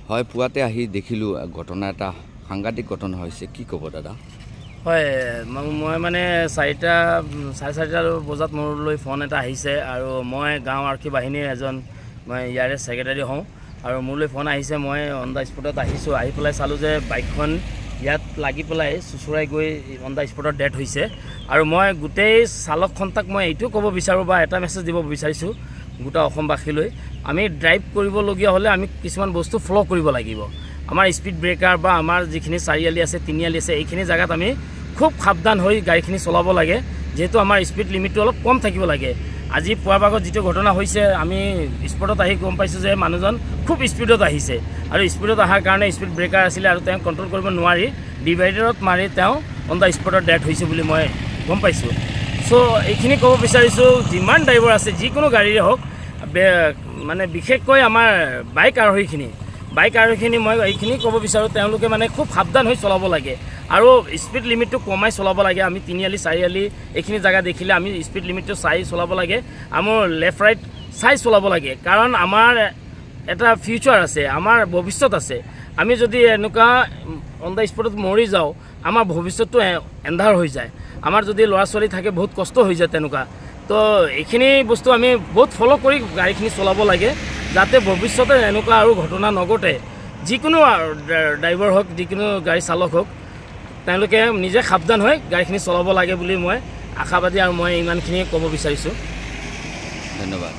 হয় পুৱাতে আহি দেখিলোঁ ঘটনা এটা সাংঘাতিক ঘটনা হৈছে কি ক'ব দাদা হয় মই মানে 4:30 বজাত মোৰলৈ ফোন এটা আহিছে আৰু মই গাঁও আৰক্ষী বাহিনীৰ এজন মই ইয়াৰে সেক্ৰেটাৰী হওঁ আৰু মোৰলৈ ফোন আহিছে মই অন দা স্পটত আহিছোঁ আহি পেলাই চালোঁ যে বাইকখন ইয়াত লাগি পেলাই চুচুৰাই গৈ অন দা স্পটত ডেথ হৈছে আৰু মই গোটেই চালকখনক মই এইটো ক'ব বিচাৰোঁ বা এটা মেছেজ দিব বিচাৰিছোঁ গোটা অসমবাসীলৈ আমি ড্ৰাইভ কৰিবলগীয়া হ'লে আমি কিছুমান বস্তু ফ'ল' কৰিব লাগিব আমাৰ স্পীড ব্ৰেকাৰ বা আমাৰ যিখিনি চাৰিআলি আছে তিনিআলি আছে এইখিনি জেগাত আমি খুব সাৱধান হৈ গাড়ীখিনি চলাব লাগে যেহেতু আমাৰ স্পীড লিমিটটো অলপ কম থাকিব লাগে আজি পুৱাৰ ভাগত যিটো ঘটনা হৈছে আমি স্পটত আহি গম পাইছোঁ যে মানুহজন খুব স্পীডত আহিছে আৰু স্পীডত অহাৰ কাৰণে স্পীড ব্ৰেকাৰ আছিলে আৰু তেওঁ কণ্ট্ৰল কৰিব নোৱাৰি ডিভাইডাৰত মাৰি তেওঁ অন দা স্পটত ডেথ হৈছে বুলি মই গম পাইছোঁ চ' এইখিনি ক'ব বিচাৰিছোঁ যিমান ড্ৰাইভাৰ আছে যিকোনো গাড়ীৰে হওক মানে বিশেষকৈ আমাৰ বাইক আৰোহীখিনি মই এইখিনি ক'ব বিচাৰোঁ তেওঁলোকে মানে খুব সাৱধান হৈ চলাব লাগে আৰু স্পীড লিমিটটো কমাই চলাব লাগে আমি তিনিআলি চাৰিআলি এইখিনি জেগা দেখিলে আমি স্পীড লিমিটটো চাই চলাব লাগে আমাৰ লেফ্ট ৰাইট চাই চলাব লাগে কাৰণ আমাৰ এটা ফিউচাৰ আছে আমাৰ ভৱিষ্যত আছে আমি যদি এনেকুৱা অন দা স্পটত মৰি যাওঁ আমাৰ ভৱিষ্যতটো এন্ধাৰ হৈ যায় আমাৰ যদি ল'ৰা ছোৱালী থাকে বহুত কষ্ট হৈ যায় তেনেকুৱা তো এইখিনি বস্তু আমি বহুত ফ'ল' কৰি গাড়ীখিনি চলাব লাগে যাতে ভৱিষ্যতে এনেকুৱা আৰু ঘটনা নঘটে যিকোনো ড্ৰাইভাৰ হওক যিকোনো গাড়ী চালক হওক তেওঁলোকে নিজে সাৱধান হৈ গাড়ীখিনি চলাব লাগে বুলি মই আশাবাদী আৰু মই ইমানখিনি ক'ব বিচাৰিছোঁ ধন্যবাদ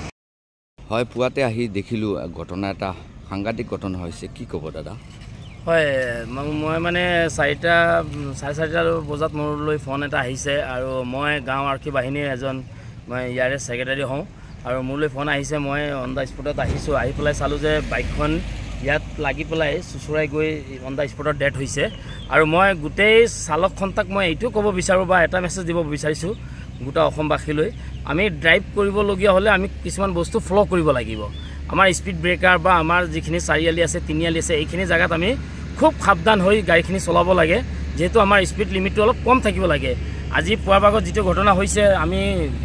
হয় পুৱাতে আহি দেখিলোঁ ঘটনা এটা সাংঘাতিক ঘটনা হৈছে কি ক'ব দাদা হয় মই মানে 4:30 বজাত মোৰলৈ ফোন এটা আহিছে আৰু মই গাঁও আৰক্ষী বাহিনীৰ এজন মই ইয়াৰে সেক্ৰেটাৰী হওঁ আৰু মোৰলৈ ফোন আহিছে মই অন দা স্পটত আহিছোঁ আহি পেলাই চালোঁ যে বাইকখন ইয়াত লাগি পেলাই চুচুৰাই গৈ অন দা স্পটত ডেথ হৈছে আৰু মই গোটেই চালকখনক মই এইটো ক'ব বিচাৰোঁ বা এটা মেছেজ দিব বিচাৰিছোঁ গোটা অসমবাসীলৈ আমি ড্ৰাইভ কৰিবলগীয়া হ'লে আমি কিছুমান বস্তু ফ'ল' কৰিব লাগিব আমাৰ স্পীড ব্ৰেকাৰ বা আমাৰ যিখিনি চাৰিআলি আছে তিনিআলি আছে এইখিনি জেগাত আমি খুব সাৱধান হৈ গাড়ীখিনি চলাব লাগে যেহেতু আমাৰ স্পীড লিমিটটো অলপ কম থাকিব লাগে আজি পুৱাৰ ভাগত যিটো ঘটনা হৈছে আমি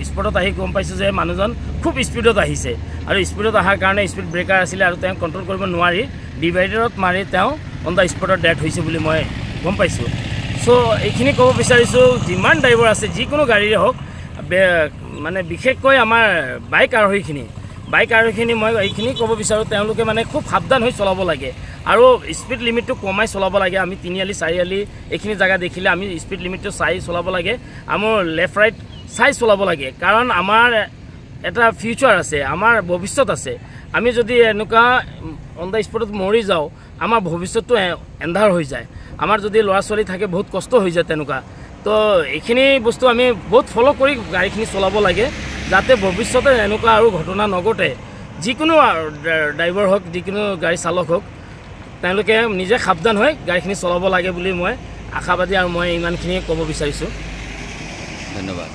স্পটত আহি গম পাইছোঁ যে মানুহজন খুব স্পীডত আহিছে আৰু স্পীডত অহাৰ কাৰণে স্পীড ব্ৰেকাৰ আছিলে আৰু তেওঁ কণ্ট্ৰল কৰিব নোৱাৰি ডিভাইডাৰত মাৰি তেওঁ অন দা স্পটত ডেথ হৈছে বুলি মই গম পাইছোঁ চ' এইখিনি ক'ব বিচাৰিছোঁ যিমান ড্ৰাইভাৰ আছে যিকোনো গাড়ীৰে হওক মানে বিশেষকৈ আমাৰ বাইক আৰোহীখিনি মই এইখিনি ক'ব বিচাৰোঁ তেওঁলোকে মানে খুব সাৱধান হৈ চলাব লাগে আৰু স্পীড লিমিটটো কমাই চলাব লাগে আমি তিনিআলি চাৰিআলি এইখিনি জেগা দেখিলে আমি স্পীড লিমিটটো চাই চলাব লাগে আমাৰ লেফ্ট ৰাইট চাই চলাব লাগে কাৰণ আমাৰ এটা ফিউচাৰ আছে আমাৰ ভৱিষ্যত আছে আমি যদি এনেকুৱা অন দা স্পটত মৰি যাওঁ আমাৰ ভৱিষ্যতটো এন্ধাৰ হৈ যায় আমাৰ যদি ল'ৰা ছোৱালী থাকে বহুত কষ্ট হৈ যায় তেনেকুৱা তো এইখিনি বস্তু আমি বহুত ফ'ল' কৰি গাড়ীখিনি চলাব লাগে যাতে ভৱিষ্যতে এনেকুৱা আৰু ঘটনা নঘটে যিকোনো ড্ৰাইভাৰ হওক যিকোনো গাড়ী চালক হওক তেওঁলোকে নিজে সাৱধান হৈ গাড়ীখিনি চলাব লাগে বুলি মই আশাবাদী আৰু মই ইমানখিনি ক'ব বিচাৰিছোঁ ধন্যবাদ